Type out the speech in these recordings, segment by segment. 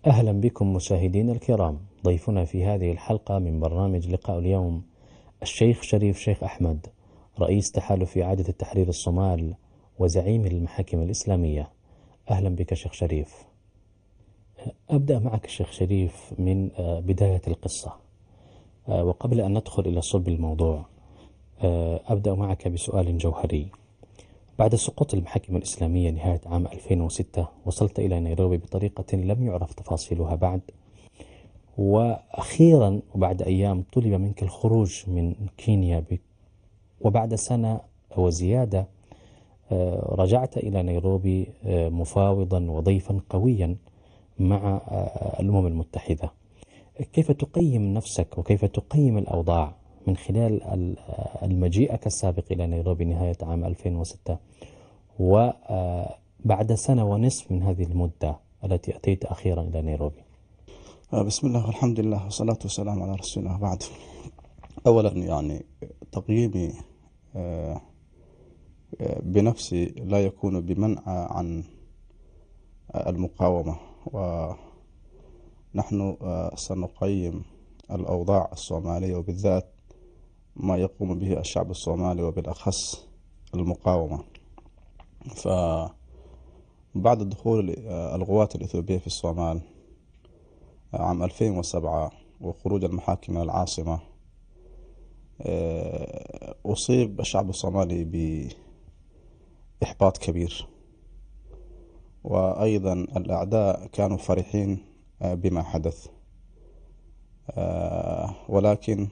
أهلا بكم مشاهدينا الكرام. ضيفنا في هذه الحلقة من برنامج لقاء اليوم الشيخ شريف شيخ أحمد، رئيس تحالف إعادة التحرير الصومال وزعيم المحاكم الإسلامية. أهلا بك شيخ شريف. أبدأ معك شيخ شريف من بداية القصة، وقبل أن ندخل إلى صلب الموضوع أبدأ معك بسؤال جوهري. بعد سقوط المحاكم الإسلامية نهاية عام 2006 وصلت إلى نيروبي بطريقة لم يعرف تفاصيلها بعد، وأخيرا وبعد أيام طلب منك الخروج من كينيا وبعد سنة وزيادة رجعت إلى نيروبي مفاوضا وضيفا قويا مع الأمم المتحدة. كيف تقيم نفسك وكيف تقيم الأوضاع من خلال المجيئك السابق إلى نيروبي نهاية عام 2006 وبعد سنة ونصف من هذه المدة التي أتيت أخيرا إلى نيروبي؟ بسم الله والحمد لله والصلاة والسلام على رسول الله. بعد، أولا تقييمي بنفسي لا يكون بمنع عن المقاومة، ونحن سنقيم الأوضاع الصومالية وبالذات ما يقوم به الشعب الصومالي وبالأخص المقاومة. فبعد دخول القوات الإثيوبية في الصومال عام 2007 وخروج المحاكم من العاصمة، أصيب الشعب الصومالي بإحباط كبير، وأيضا الأعداء كانوا فرحين بما حدث، ولكن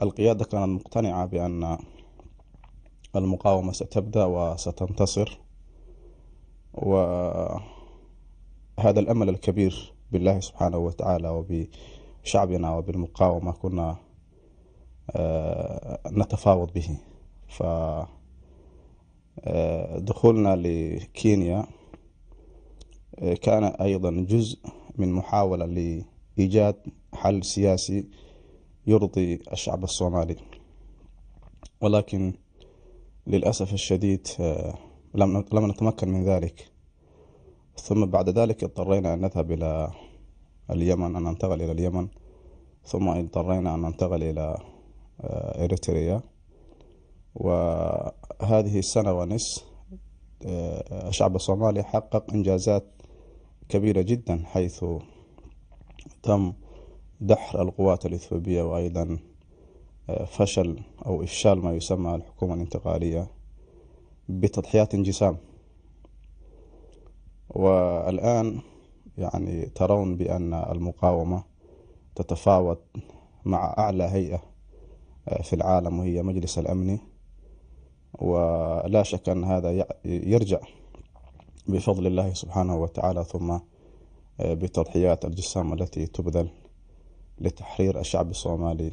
القيادة كانت مقتنعة بأن المقاومة ستبدأ وستنتصر، وهذا الأمل الكبير بالله سبحانه وتعالى وبشعبنا وبالمقاومة كنا نتفاوض به. فدخولنا لكينيا كان أيضا جزء من محاولة لإيجاد حل سياسي يرضي الشعب الصومالي، ولكن للأسف الشديد لم نتمكن من ذلك. ثم بعد ذلك اضطرينا أن نذهب إلى اليمن، أن ننتقل إلى اليمن، ثم اضطرينا أن ننتقل إلى إريتريا. وهذه السنة ونصف الشعب الصومالي حقق إنجازات كبيرة جدا، حيث تم دحر القوات الإثيوبية، وأيضا فشل أو إفشال ما يسمى الحكومة الانتقالية بتضحيات جسام. والآن ترون بأن المقاومة تتفاوض مع أعلى هيئة في العالم وهي مجلس الأمن، ولا شك أن هذا يرجع بفضل الله سبحانه وتعالى، ثم بتضحيات الجسام التي تبذل لتحرير الشعب الصومالي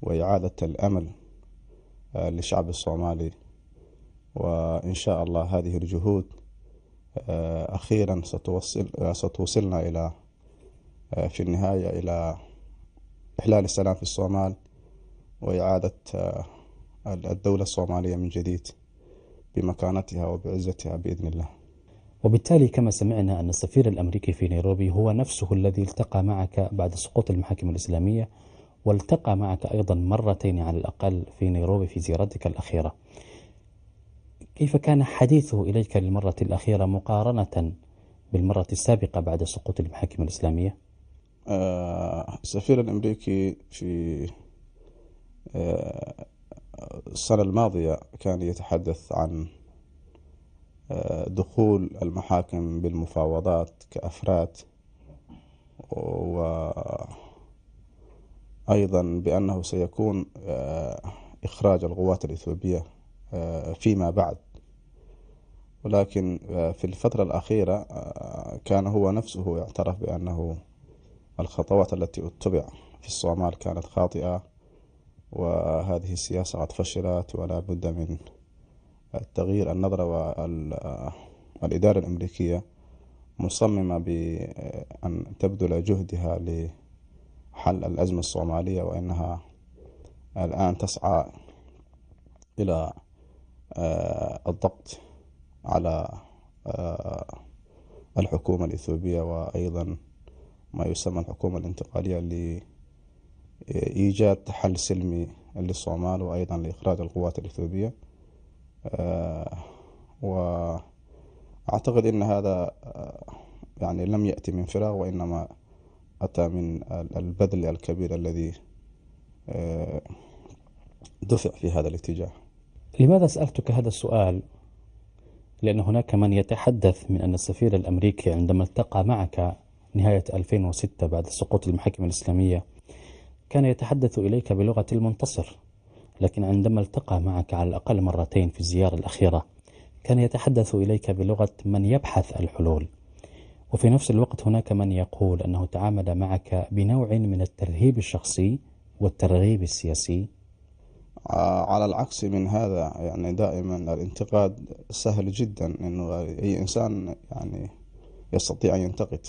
وإعادة الأمل للشعب الصومالي. وإن شاء الله هذه الجهود أخيرا ستوصلنا إلى في النهاية إلى إحلال السلام في الصومال وإعادة الدولة الصومالية من جديد بمكانتها وبعزتها بإذن الله. وبالتالي كما سمعنا أن السفير الأمريكي في نيروبي هو نفسه الذي التقى معك بعد سقوط المحاكم الإسلامية، والتقى معك أيضا مرتين على الأقل في نيروبي في زيارتك الأخيرة. كيف كان حديثه إليك للمرة الأخيرة مقارنة بالمرة السابقة بعد سقوط المحاكم الإسلامية؟ السفير الأمريكي في السنة الماضية كان يتحدث عن دخول المحاكم بالمفاوضات كأفراد، وأيضا بأنه سيكون إخراج القوات الإثيوبية فيما بعد. ولكن في الفترة الأخيرة كان هو نفسه اعترف بأنه الخطوات التي اتبع في الصومال كانت خاطئة، وهذه السياسة قد فشلت ولا بد من تغيير النظرة. والإدارة الأمريكية مصممة بأن تبذل جهدها لحل الأزمة الصومالية، وإنها الآن تسعى إلى الضغط على الحكومة الإثيوبية، وأيضا ما يسمى الحكومة الانتقالية لإيجاد حل سلمي للصومال، وأيضا لإخراج القوات الإثيوبية. وأعتقد أن هذا يعني لم يأتي من فراغ، وإنما أتى من البذل الكبير الذي دفع في هذا الاتجاه. لماذا سألتك هذا السؤال؟ لأن هناك من يتحدث من أن السفير الأمريكي عندما التقى معك نهاية 2006 بعد سقوط المحاكم الإسلامية كان يتحدث إليك بلغة المنتصر، لكن عندما التقى معك على الأقل مرتين في الزيارة الأخيرة كان يتحدث إليك بلغة من يبحث الحلول. وفي نفس الوقت هناك من يقول أنه تعامل معك بنوع من الترهيب الشخصي والترغيب السياسي. على العكس من هذا، يعني دائما الانتقاد سهل جدا، إنه أي إنسان يعني يستطيع أن ينتقد.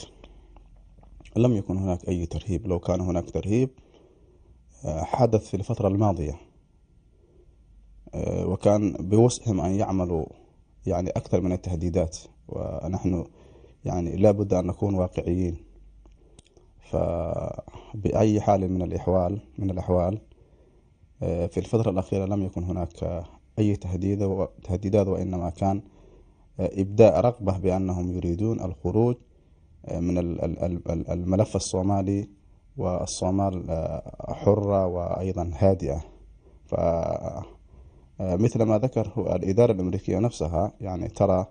لم يكن هناك أي ترهيب. لو كان هناك ترهيب حدث في الفترة الماضية، وكان بوسعهم أن يعملوا يعني أكثر من التهديدات، ونحن يعني لا بد أن نكون واقعيين. فبأي حال من الأحوال في الفترة الأخيرة لم يكن هناك أي تهديدات، وإنما كان إبداء رغبة بأنهم يريدون الخروج من الملف الصومالي، والصومال حرة وأيضا هادئة. فمثل ما ذكر الإدارة الأمريكية نفسها، يعني ترى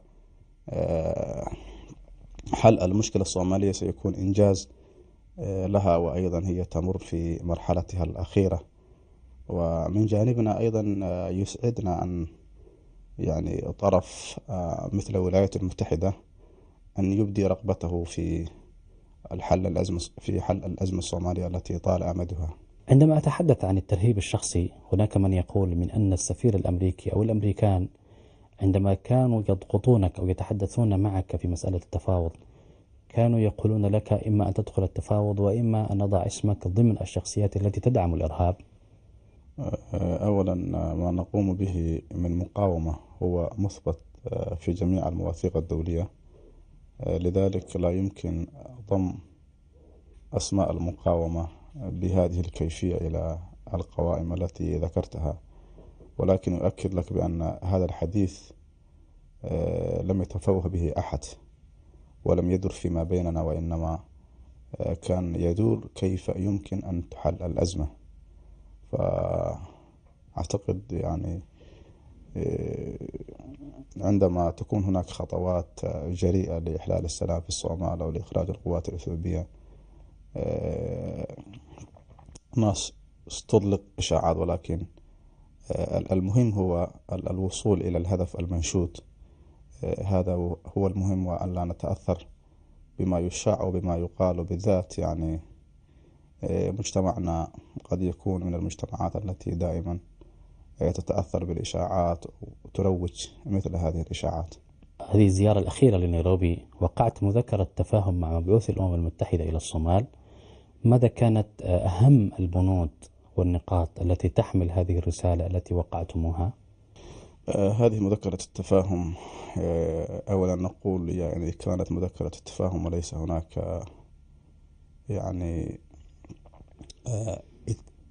حل المشكلة الصومالية سيكون إنجاز لها، وأيضا هي تمر في مرحلتها الأخيرة. ومن جانبنا أيضا يسعدنا أن يعني طرف مثل الولايات المتحدة أن يبدي رغبته في حل الأزمة الصومالية التي طال أمدها. عندما أتحدث عن الترهيب الشخصي، هناك من يقول من أن السفير الأمريكي أو الأمريكان عندما كانوا يضغطونك أو يتحدثون معك في مسألة التفاوض كانوا يقولون لك إما أن تدخل التفاوض وإما أن نضع اسمك ضمن الشخصيات التي تدعم الإرهاب. أولا ما نقوم به من مقاومة هو مثبت في جميع المواثيق الدولية، لذلك لا يمكن ضم أسماء المقاومة بهذه الكيفية إلى القوائم التي ذكرتها. ولكن أؤكد لك بأن هذا الحديث لم يتفوه به أحد، ولم يدر فيما بيننا، وإنما كان يدور كيف يمكن أن تحل الأزمة. فأعتقد يعني عندما تكون هناك خطوات جريئة لإحلال السلام في الصومال أو لإخراج القوات الإثيوبية، ناس تطلق إشاعات، ولكن المهم هو الوصول إلى الهدف المنشود. هذا هو المهم، وأن لا نتأثر بما يشاع وبما يقال، بالذات يعني مجتمعنا قد يكون من المجتمعات التي دائما تتأثر بالإشاعات وتروج مثل هذه الإشاعات. هذه الزيارة الأخيرة لنيروبي وقعت مذكرة تفاهم مع مبعوث الأمم المتحدة إلى الصومال. ماذا كانت أهم البنود والنقاط التي تحمل هذه الرسالة التي وقعتموها؟ هذه مذكرة التفاهم، أولا نقول يعني كانت مذكرة التفاهم، وليس هناك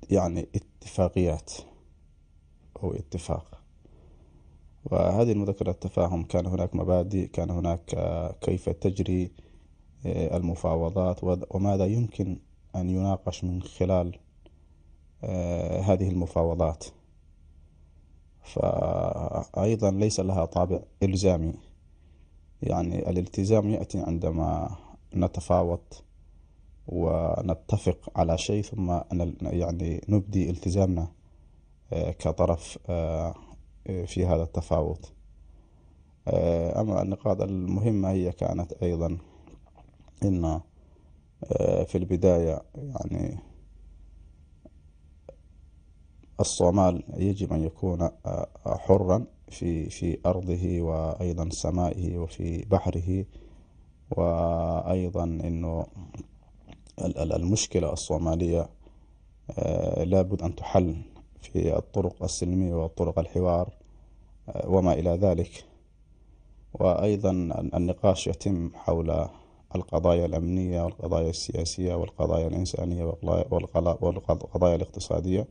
يعني اتفاقيات أو اتفاق. وهذه المذكرة التفاهم كان هناك مبادئ، كان هناك كيف تجري المفاوضات، وماذا يمكن أن يناقش من خلال هذه المفاوضات. فأيضا ليس لها طابع إلزامي، يعني الالتزام يأتي عندما نتفاوض ونتفق على شيء ثم يعني نبدي التزامنا كطرف في هذا التفاوض. أما النقاط المهمة هي كانت أيضا إن في البداية يعني الصومال يجب أن يكون حرا في أرضه وأيضا سمائه وفي بحره، وأيضا أنه المشكلة الصومالية لابد أن تحل في الطرق السلمية والطرق الحوار وما إلى ذلك. وأيضا النقاش يتم حول القضايا الأمنية والقضايا السياسية والقضايا الإنسانية والقضايا الاقتصادية.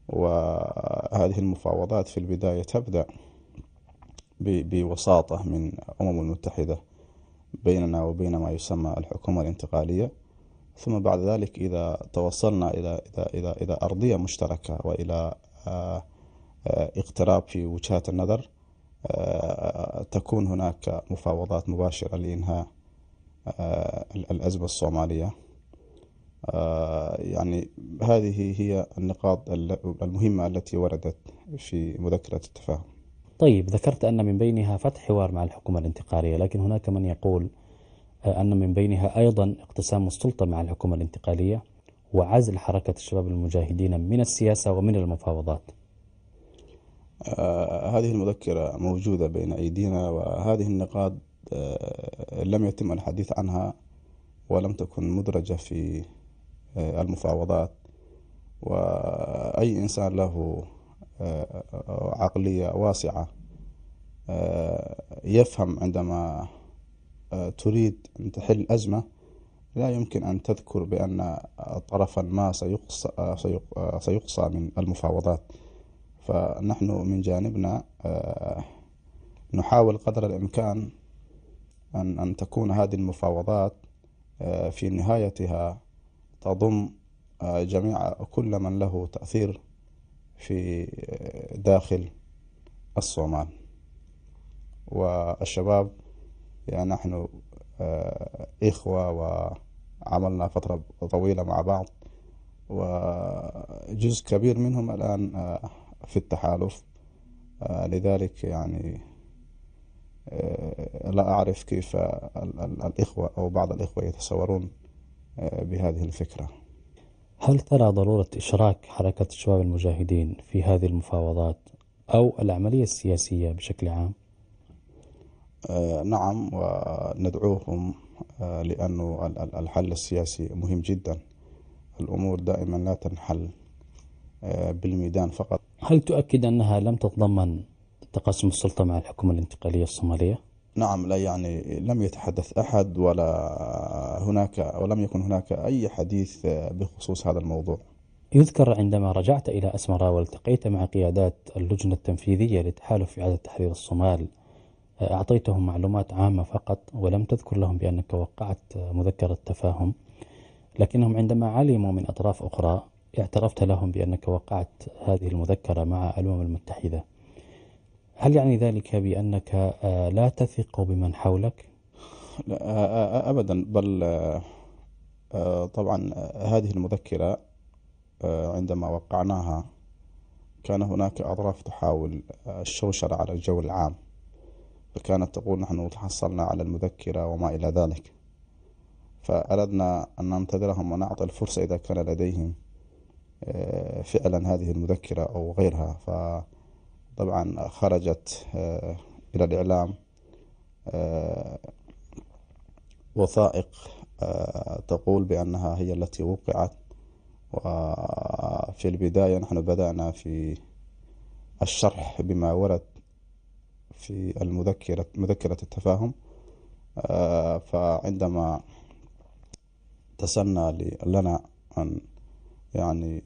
وهذه المفاوضات في البداية تبدأ بوساطة من الأمم المتحدة بيننا وبين ما يسمى الحكومة الانتقالية، ثم بعد ذلك إذا توصلنا إلى أرضية مشتركة وإلى اقتراب في وجهات النظر، تكون هناك مفاوضات مباشرة لإنهاء الأزمة الصومالية. يعني هذه هي النقاط المهمة التي وردت في مذكرة التفاهم. طيب، ذكرت أن من بينها فتح حوار مع الحكومة الانتقالية، لكن هناك من يقول أن من بينها أيضا اقتسام السلطة مع الحكومة الانتقالية وعزل حركة الشباب المجاهدين من السياسة ومن المفاوضات. هذه المذكرة موجودة بين أيدينا، وهذه النقاط لم يتم الحديث عنها ولم تكن مدرجة في المفاوضات. وأي إنسان له عقلية واسعة يفهم عندما تريد أن تحل أزمة لا يمكن أن تذكر بأن طرفا ما سيقصى من المفاوضات. فنحن من جانبنا نحاول قدر الإمكان أن تكون هذه المفاوضات في نهايتها تضم كل من له تأثير في داخل الصومال والشباب. يعني نحن إخوة وعملنا فترة طويلة مع بعض، وجزء كبير منهم الآن في التحالف. لذلك يعني لا أعرف كيف الإخوة أو بعض الإخوة يتصورون بهذه الفكرة. هل ترى ضرورة إشراك حركة الشباب المجاهدين في هذه المفاوضات أو العملية السياسية بشكل عام؟ نعم، وندعوهم لأن الحل السياسي مهم جدا. الأمور دائما لا تنحل بالميدان فقط. هل تؤكد أنها لم تتضمن تقاسم السلطة مع الحكومة الانتقالية الصومالية؟ نعم، لا يعني لم يتحدث أحد ولم يكن هناك أي حديث بخصوص هذا الموضوع. يذكر عندما رجعت إلى أسمرا والتقيت مع قيادات اللجنة التنفيذية لتحالف إعادة تحرير الصومال، أعطيتهم معلومات عامة فقط ولم تذكر لهم بأنك وقعت مذكرة تفاهم، لكنهم عندما علموا من أطراف أخرى اعترفت لهم بأنك وقعت هذه المذكرة مع الأمم المتحدة. هل يعني ذلك بأنك لا تثق بمن حولك؟ لا أبدا، بل طبعا هذه المذكرة عندما وقعناها كان هناك أطراف تحاول الشوشرة على الجو العام، فكانت تقول نحن تحصلنا على المذكرة وما إلى ذلك. فأردنا أن ننتظرهم ونعطي الفرصة إذا كان لديهم فعلا هذه المذكرة أو غيرها. فطبعا خرجت إلى الإعلام وثائق تقول بأنها هي التي وقعت. وفي البداية نحن بدأنا في الشرح بما ورد في مذكرة التفاهم. فعندما تسنى لنا أن يعني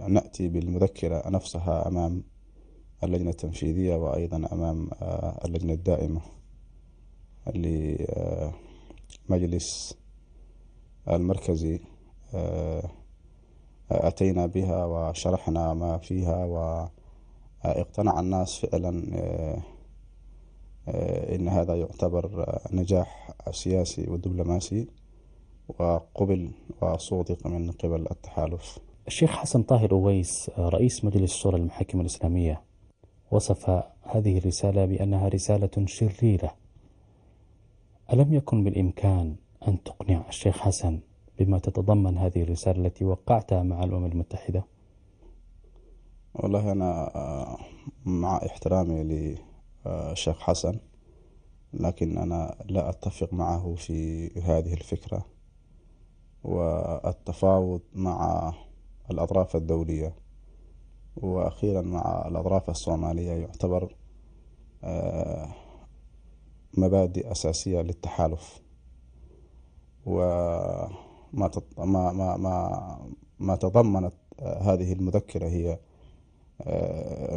نأتي بالمذكرة نفسها أمام اللجنة التنفيذية وأيضا أمام اللجنة الدائمة لمجلس المركزي، أتينا بها وشرحنا ما فيها، واقتنع الناس فعلا إن هذا يعتبر نجاح سياسي ودبلوماسي وقبل وصودق من قبل التحالف. الشيخ حسن طاهر أويس رئيس مجلس شورى المحاكم الإسلامية وصف هذه الرسالة بأنها رسالة شريرة. ألم يكن بالإمكان أن تقنع الشيخ حسن بما تتضمن هذه الرسالة التي وقعتها مع الأمم المتحدة؟ والله أنا مع احترامي للشيخ حسن، لكن أنا لا أتفق معه في هذه الفكرة. والتفاوض مع الأطراف الدولية وأخيرا مع الأطراف الصومالية يعتبر مبادئ أساسية للتحالف، وما ما تضمنت هذه المذكرة هي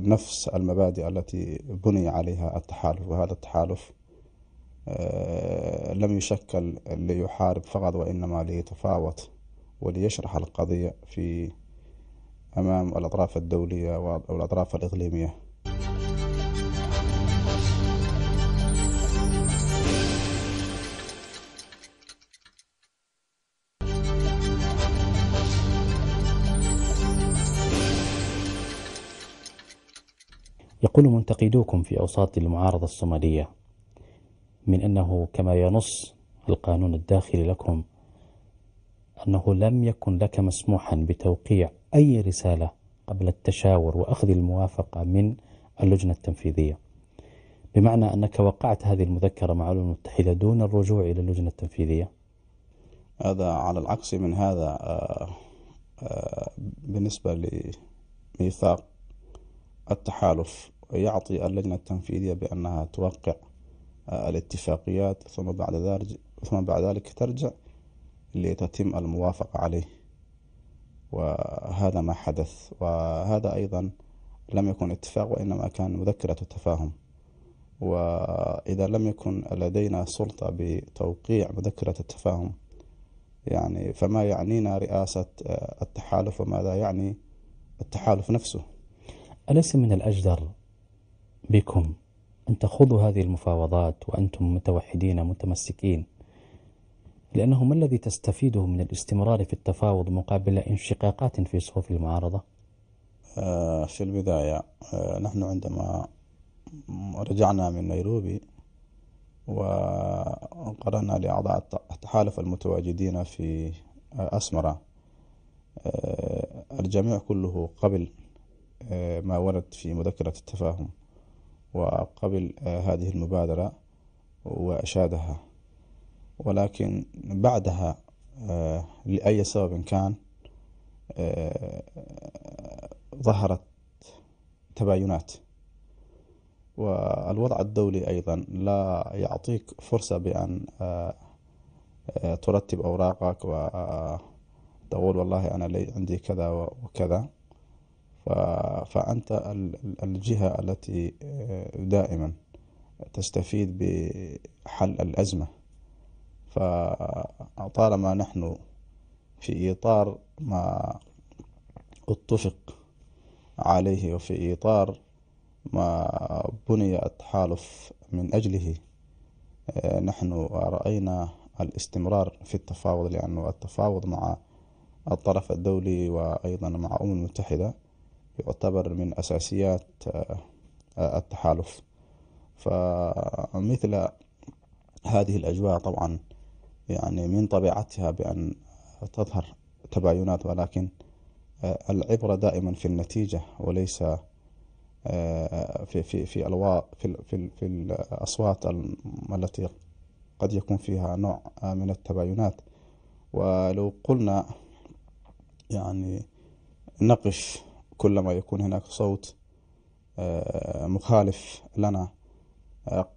نفس المبادئ التي بني عليها التحالف. وهذا التحالف لم يشكل ليحارب فقط، وإنما ليتفاوض وليشرح القضية في أمام الأطراف الدولية والأطراف الإقليمية. يقول منتقدوكم في أوساط المعارضة الصومالية من أنه كما ينص القانون الداخلي لكم أنه لم يكن لك مسموحا بتوقيع أي رسالة قبل التشاور وأخذ الموافقة من اللجنة التنفيذية، بمعنى أنك وقعت هذه المذكرة مع الأمم المتحدة دون الرجوع إلى اللجنة التنفيذية. هذا على العكس من هذا. بالنسبة لميثاق التحالف يعطي اللجنة التنفيذية بأنها توقع الاتفاقيات، ثم بعد ذلك ترجع لتتم الموافقة عليه، وهذا ما حدث. وهذا أيضا لم يكن اتفاق، وإنما كان مذكرة التفاهم. وإذا لم يكن لدينا سلطة بتوقيع مذكرة التفاهم، يعني فما يعنينا رئاسة التحالف، وماذا يعني التحالف نفسه؟ أليس من الأجدر بكم أن تخوضوا هذه المفاوضات وأنتم متوحدين متمسكين؟ لأنه ما الذي تستفيده من الاستمرار في التفاوض مقابل انشقاقات في صفوف المعارضة؟ في البداية نحن عندما رجعنا من نيروبي وقرأنا لأعضاء التحالف المتواجدين في أسمرة، الجميع كله قبل ما ورد في مذكرة التفاهم، وقبل هذه المبادرة وأشادها. ولكن بعدها لأي سبب كان ظهرت تباينات، والوضع الدولي أيضا لا يعطيك فرصة بأن ترتب أوراقك وتقول والله أنا عندي كذا وكذا. فأنت الجهة التي دائما تستفيد بحل الأزمة. فطالما نحن في إطار ما اتفق عليه وفي إطار ما بني التحالف من أجله، نحن رأينا الاستمرار في التفاوض، لأنه التفاوض مع الطرف الدولي وأيضا مع الأمم المتحدة يعتبر من أساسيات التحالف. فمثل هذه الأجواء طبعا يعني من طبيعتها بأن تظهر تباينات، ولكن العبرة دائما في النتيجة وليس في الأصوات التي قد يكون فيها نوع من التباينات. ولو قلنا يعني نقف كلما يكون هناك صوت مخالف لنا،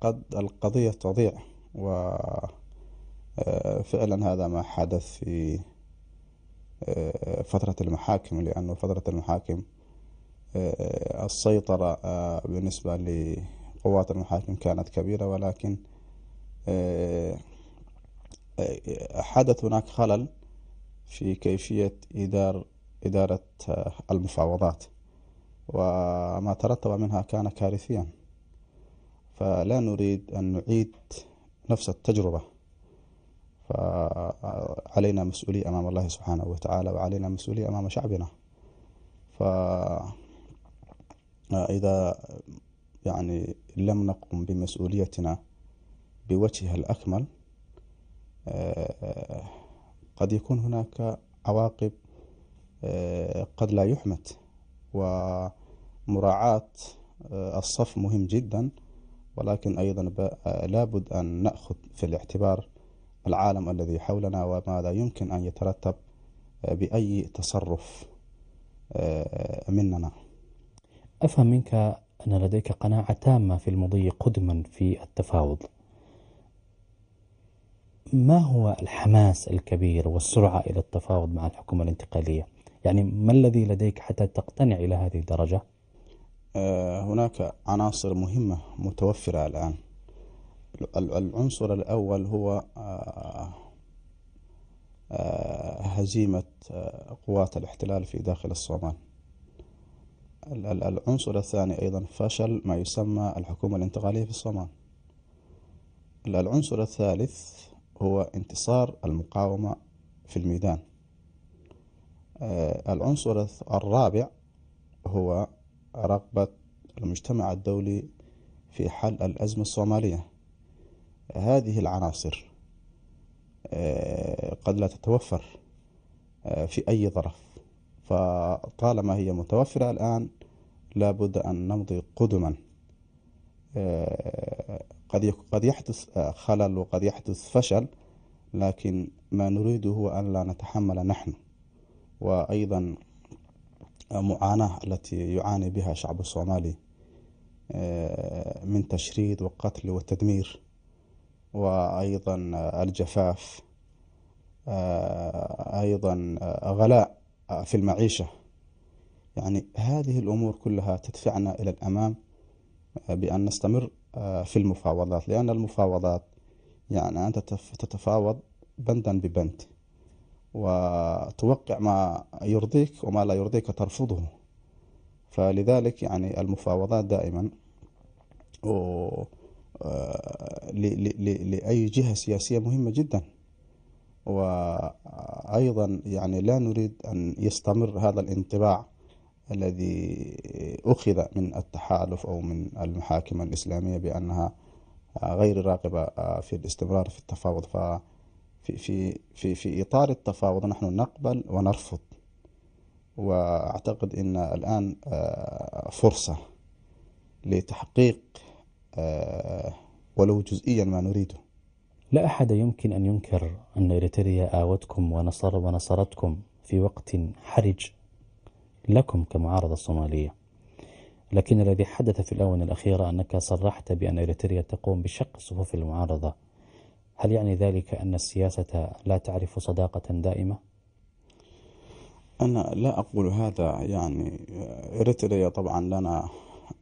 قد القضية تضيع. وفعلا هذا ما حدث في فترة المحاكم، لأنه فترة المحاكم السيطرة بالنسبة لقوات المحاكم كانت كبيرة، ولكن حدث هناك خلل في كيفية إدارة المفاوضات، وما ترتب منها كان كارثيا. فلا نريد أن نعيد نفس التجربة، فعلينا مسؤولية أمام الله سبحانه وتعالى، وعلينا مسؤولية أمام شعبنا. فإذا يعني لم نقم بمسؤوليتنا بوجهها الأكمل، قد يكون هناك عواقب قد لا يحمد. ومراعاة الصف مهم جدا، ولكن أيضا لابد أن نأخذ في الاعتبار العالم الذي حولنا وماذا يمكن أن يترتب بأي تصرف مننا. أفهم منك أن لديك قناعة تامة في المضي قدما في التفاوض. ما هو الحماس الكبير والسرعة إلى التفاوض مع الحكومة الانتقالية؟ يعني ما الذي لديك حتى تقتنع إلى هذه الدرجة؟ هناك عناصر مهمة متوفرة الآن. العنصر الأول هو هزيمة قوات الاحتلال في داخل الصومال. العنصر الثاني أيضا فشل ما يسمى الحكومة الانتقالية في الصومال. العنصر الثالث هو انتصار المقاومة في الميدان. العنصر الرابع هو رغبة المجتمع الدولي في حل الأزمة الصومالية. هذه العناصر قد لا تتوفر في أي ظرف، فطالما هي متوفرة الآن لابد أن نمضي قدما. قد يحدث خلل وقد يحدث فشل، لكن ما نريده هو أن لا نتحمل نحن وأيضا معاناة التي يعاني بها الشعب الصومالي من تشريد وقتل وتدمير، وأيضا الجفاف، أيضا غلاء في المعيشة. يعني هذه الأمور كلها تدفعنا إلى الأمام بأن نستمر في المفاوضات، لأن المفاوضات يعني أنت تتفاوض بندا ببند، وتوقع ما يرضيك وما لا يرضيك ترفضه. فلذلك يعني المفاوضات دائما لأي جهة سياسية مهمة جدا. وأيضا يعني لا نريد أن يستمر هذا الانطباع الذي أخذ من التحالف أو من المحاكم الإسلامية بأنها غير راغبة في الاستمرار في التفاوض. في إطار التفاوض نحن نقبل ونرفض، وأعتقد أن الآن فرصة لتحقيق ولو جزئيا ما نريده. لا أحد يمكن أن ينكر أن إريتريا آوتكم ونصرتكم في وقت حرج لكم كمعارضة صومالية، لكن الذي حدث في الآونة الأخيرة أنك صرحت بأن إريتريا تقوم بشق صفوف المعارضة. هل يعني ذلك أن السياسة لا تعرف صداقة دائمة؟ أنا لا أقول هذا. يعني إريتريا طبعا لنا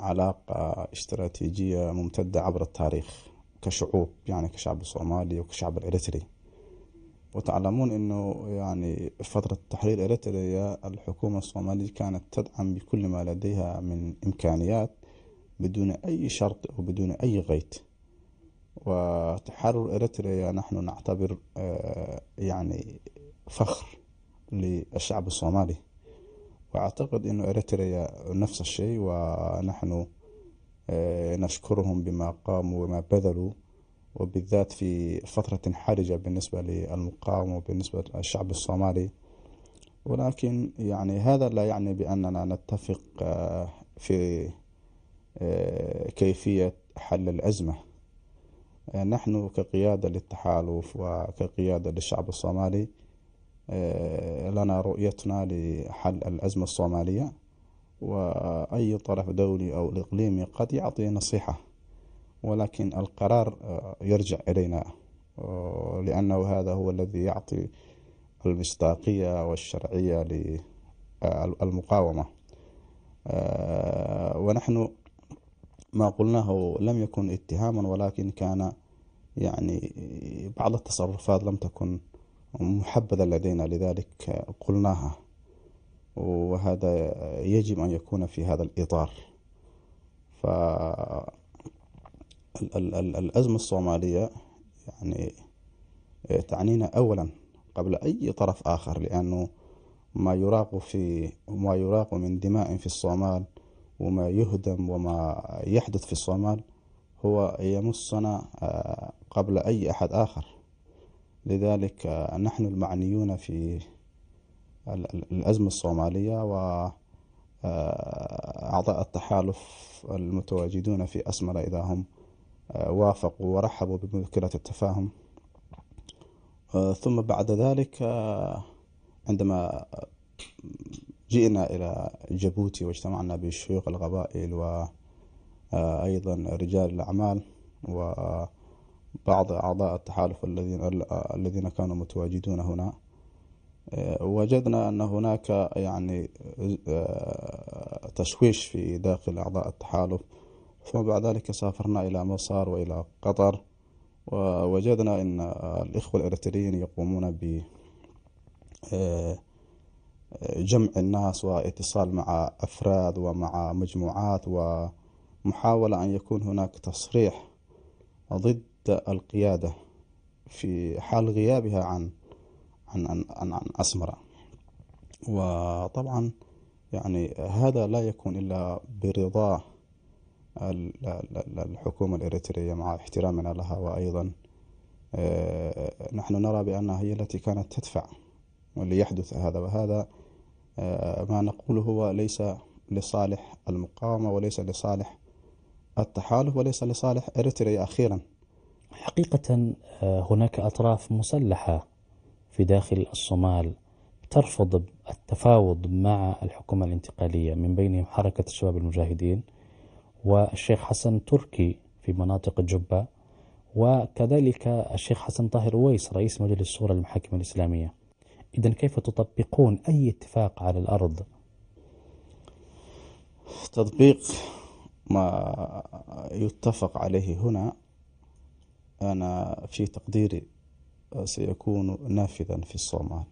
علاقة استراتيجية ممتدة عبر التاريخ كشعوب، يعني كشعب الصومالي وكشعب الإريتري. وتعلمون أنه يعني فترة تحرير إريتريا الحكومة الصومالية كانت تدعم بكل ما لديها من إمكانيات بدون أي شرط أو بدون أي قيد. وتحرر إريتريا نحن نعتبر يعني فخر للشعب الصومالي، وأعتقد أن إريتريا نفس الشيء، ونحن نشكرهم بما قاموا وما بذلوا، وبالذات في فترة حرجة بالنسبة للمقاومة وبالنسبة للشعب الصومالي. ولكن يعني هذا لا يعني بأننا نتفق في كيفية حل الأزمة. نحن كقيادة للتحالف وكقيادة للشعب الصومالي لنا رؤيتنا لحل الأزمة الصومالية، وأي طرف دولي أو إقليمي قد يعطي نصيحة، ولكن القرار يرجع إلينا، لأنه هذا هو الذي يعطي المصداقية والشرعية للمقاومة. ونحن ما قلناه لم يكن اتهاما، ولكن كان يعني بعض التصرفات لم تكن محبذة لدينا، لذلك قلناها، وهذا يجب أن يكون في هذا الإطار. فالأزمة الصومالية يعني تعنينا أولا قبل أي طرف آخر، لأنه ما يراق من دماء في الصومال وما يهدم وما يحدث في الصومال هو يمسنا قبل أي أحد آخر. لذلك نحن المعنيون في الأزمة الصومالية وأعضاء التحالف المتواجدون في أسمرة إذا هم وافقوا ورحبوا بمذكرة التفاهم. ثم بعد ذلك عندما جئنا إلى جيبوتي واجتمعنا بشيوخ القبائل أيضا رجال الأعمال وبعض أعضاء التحالف الذين كانوا متواجدون هنا. وجدنا أن هناك يعني تشويش في داخل أعضاء التحالف، ثم بعد ذلك سافرنا إلى مصر وإلى قطر، ووجدنا أن الإخوة الإريتريين يقومون بجمع الناس واتصال مع أفراد ومع مجموعات، ومحاولة أن يكون هناك تصريح ضد القيادة في حال غيابها عن أسمرة. وطبعا يعني هذا لا يكون إلا برضا الحكومة الإريترية مع احترامنا لها، وأيضا نحن نرى بأنها هي التي كانت تدفع ليحدث هذا، وهذا ما نقوله هو ليس لصالح المقاومة وليس لصالح التحالف وليس لصالح إريتريا أخيرا. حقيقة هناك أطراف مسلحة في داخل الصومال ترفض التفاوض مع الحكومة الانتقالية، من بينهم حركة الشباب المجاهدين والشيخ حسن تركي في مناطق الجبة، وكذلك الشيخ حسن طاهر ويس رئيس مجلس شورى المحاكم الإسلامية. إذن كيف تطبقون أي اتفاق على الأرض؟ تطبيق ما يتفق عليه هنا أنا في تقديري سيكون نافذا في الصومال،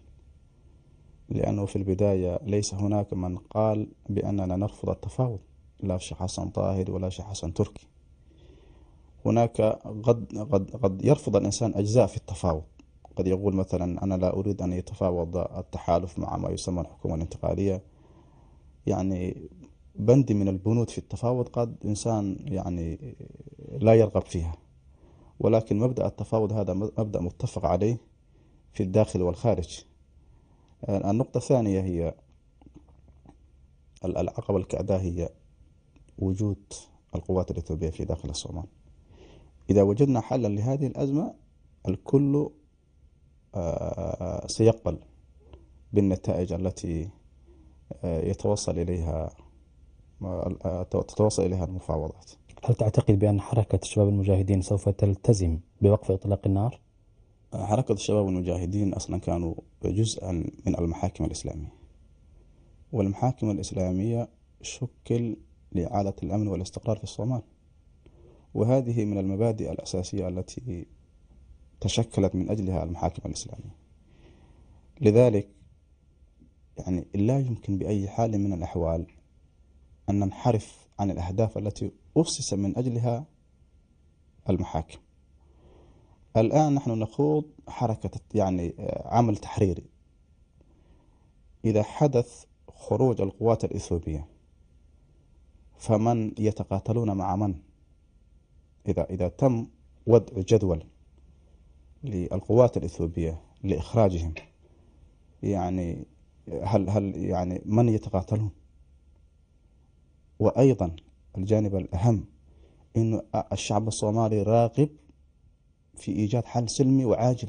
لأنه في البداية ليس هناك من قال بأننا نرفض التفاوض، لا الشيخ حسن طاهر ولا الشيخ حسن تركي. هناك قد يرفض الإنسان أجزاء في التفاوض، قد يقول مثلا أنا لا أريد أن يتفاوض التحالف مع ما يسمى الحكومة الانتقالية، يعني بند من البنود في التفاوض قد إنسان يعني لا يرغب فيها، ولكن مبدأ التفاوض هذا مبدأ متفق عليه في الداخل والخارج. النقطة الثانية هي العقبة الكأداء هي وجود القوات الإثيوبية في داخل الصومال. إذا وجدنا حلا لهذه الأزمة الكل سيقبل بالنتائج التي تتوصل إليها المفاوضات. هل تعتقد بأن حركة الشباب المجاهدين سوف تلتزم بوقف إطلاق النار؟ حركة الشباب المجاهدين أصلا كانوا جزءا من المحاكم الإسلامية، والمحاكم الإسلامية شكل لإعادة الأمن والاستقرار في الصومال، وهذه من المبادئ الأساسية التي تشكلت من أجلها المحاكم الإسلامية. لذلك يعني لا يمكن بأي حال من الأحوال أن ننحرف عن الأهداف التي أسس من أجلها المحاكم. الآن نحن نخوض حركة يعني عمل تحريري. إذا حدث خروج القوات الإثيوبية فمن يتقاتلون مع من؟ إذا تم وضع جدول للقوات الإثيوبية لإخراجهم، يعني هل يعني من يتقاتلون؟ وأيضا الجانب الأهم إنه الشعب الصومالي راغب في إيجاد حل سلمي وعاجل،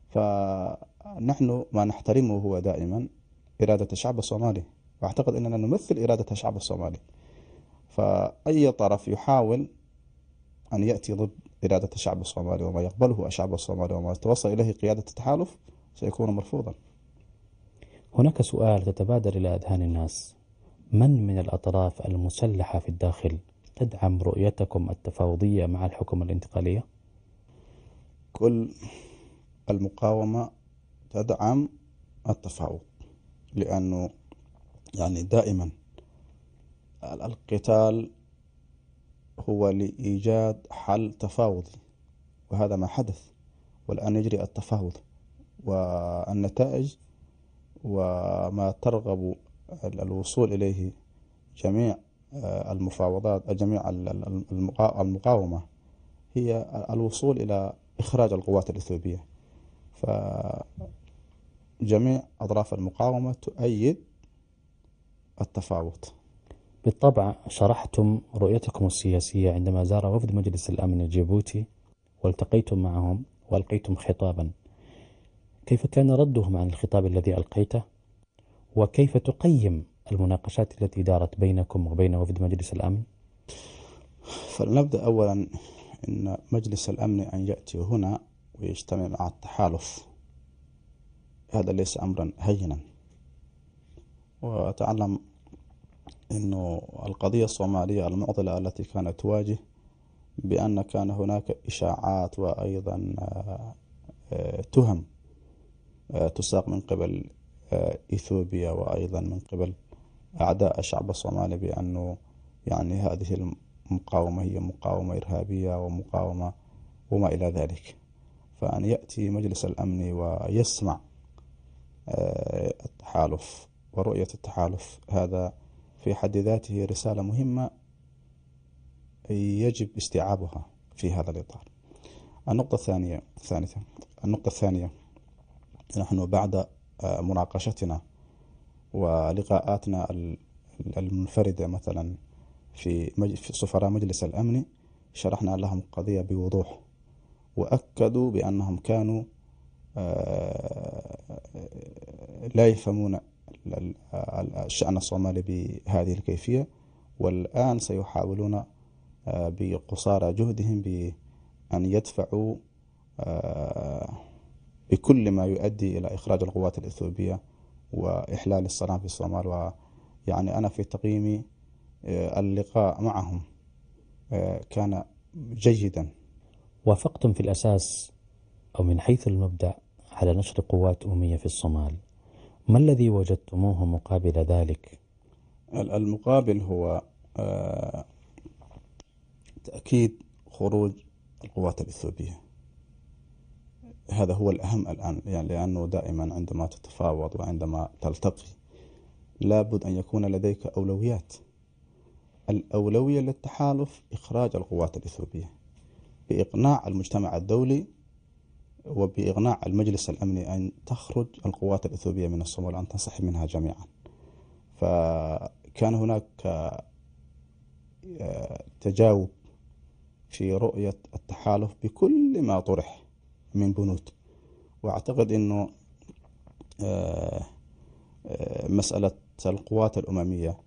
فنحن ما نحترمه هو دائما إرادة الشعب الصومالي، وأعتقد أننا نمثل إرادة الشعب الصومالي. فأي طرف يحاول أن يأتي ضد إرادة الشعب الصومالي وما يقبله الشعب الصومالي وما توصل إليه قيادة التحالف سيكون مرفوضا. هناك سؤال تتبادر إلى أذهان الناس: من الأطراف المسلحة في الداخل تدعم رؤيتكم التفاوضية مع الحكومة الانتقالية؟ كل المقاومة تدعم التفاوض، لأنه يعني دائما القتال هو لإيجاد حل تفاوضي، وهذا ما حدث. والآن يجري التفاوض، والنتائج وما ترغب الوصول إليه جميع المفاوضات، جميع المقاومة، هي الوصول إلى إخراج القوات الإثيوبية. فجميع أطراف المقاومة تؤيد التفاوض. بالطبع شرحتم رؤيتكم السياسية عندما زار وفد مجلس الأمن الجيبوتي والتقيتم معهم وألقيتم خطابا. كيف كان ردهم عن الخطاب الذي ألقيته؟ وكيف تقيم المناقشات التي دارت بينكم وبين وفد مجلس الأمن؟ فلنبدأ أولا إن مجلس الأمن أن يأتي هنا ويجتمع مع التحالف هذا ليس أمرا هينا. وأتعلم أنه القضية الصومالية المعضلة التي كانت تواجه بأن كان هناك إشاعات وأيضا تهم تساق من قبل إثيوبيا وأيضا من قبل أعداء الشعب الصومالي بأنه يعني هذه المقاومة هي مقاومة إرهابية ومقاومة وما إلى ذلك. فأن يأتي مجلس الأمن ويسمع التحالف ورؤية التحالف هذا في حد ذاته رسالة مهمة يجب استيعابها في هذا الإطار. النقطة الثانية نحن بعد مناقشتنا ولقاءاتنا المنفردة مثلا في سفراء مجلس الأمن شرحنا لهم القضية بوضوح وأكدوا بأنهم كانوا لا يفهمون الشأن الصومالي بهذه الكيفية، والآن سيحاولون بقصارى جهدهم بأن يدفعوا بكل ما يؤدي إلى إخراج القوات الإثيوبية وإحلال السلام في الصومال. ويعني أنا في تقييمي اللقاء معهم كان جيدا. وافقتم في الأساس أو من حيث المبدأ على نشر قوات أممية في الصومال، ما الذي وجدتموه مقابل ذلك؟ المقابل هو تأكيد خروج القوات الإثيوبية. هذا هو الأهم الآن، يعني لأنه دائما عندما تتفاوض وعندما تلتقي لابد أن يكون لديك أولويات. الأولوية للتحالف إخراج القوات الإثيوبية بإقناع المجتمع الدولي وبإقناع المجلس الأمني أن تخرج القوات الإثيوبية من الصومال وأن تنسحب منها جميعا. فكان هناك تجاوب في رؤية التحالف بكل ما طرح من بنود. وأعتقد أنه مسألة القوات الأممية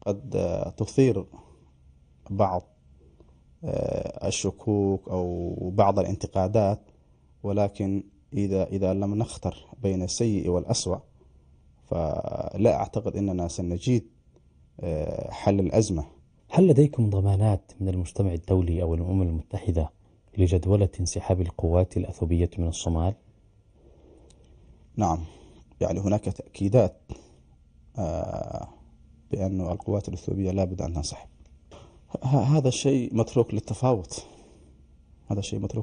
قد تثير بعض الشكوك أو بعض الانتقادات، ولكن إذا لم نختر بين السيء والأسوأ فلا أعتقد أننا سنجد حل الأزمة. هل لديكم ضمانات من المجتمع الدولي أو الأمم المتحدة لجدولة انسحاب القوات الأثيوبية من الصومال؟ نعم، يعني هناك تأكيدات بأن القوات الأثيوبية لا بد أن تنسحب. هذا الشيء متروك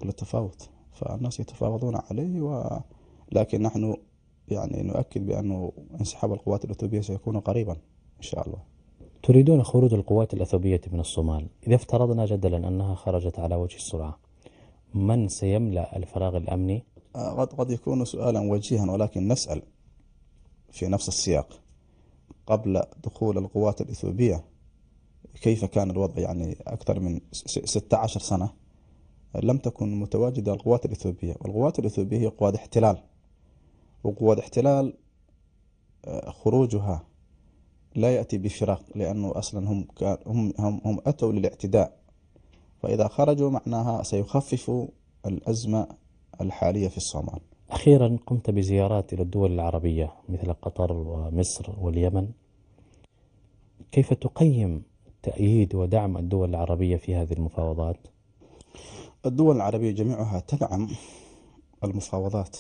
للتفاوض، فالناس يتفاوضون عليه، لكن نحن يعني نؤكد بأنه انسحاب القوات الأثيوبية سيكون قريبا إن شاء الله. تريدون خروج القوات الأثيوبية من الصومال. إذا افترضنا جدلا أنها خرجت على وجه السرعة، من سيملأ الفراغ الأمني؟ قد يكون سؤالا وجيها، ولكن نسأل في نفس السياق قبل دخول القوات الإثيوبية كيف كان الوضع. يعني أكثر من 16 سنة لم تكن متواجدة القوات الإثيوبية، والقوات الإثيوبية هي قوات احتلال، وقوات احتلال خروجها لا يأتي بفراق، لأنه أصلا هم أتوا للاعتداء، فإذا خرجوا معناها سيخففوا الأزمة الحالية في الصومال. أخيرا قمت بزيارات إلى الدول العربية مثل قطر ومصر واليمن، كيف تقيم تأييد ودعم الدول العربية في هذه المفاوضات؟ الدول العربية جميعها تدعم المفاوضات،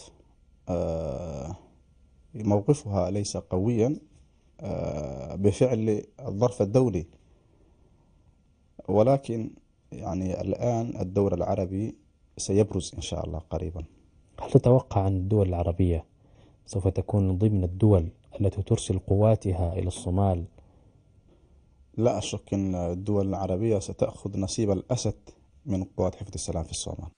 موقفها ليس قويا بفعل الظرف الدولي، ولكن يعني الآن الدور العربي سيبرز إن شاء الله قريبا. هل تتوقع أن الدول العربية سوف تكون ضمن الدول التي ترسل قواتها إلى الصومال؟ لا أشك أن الدول العربية ستأخذ نصيب الأسد من قوات حفظ السلام في الصومال.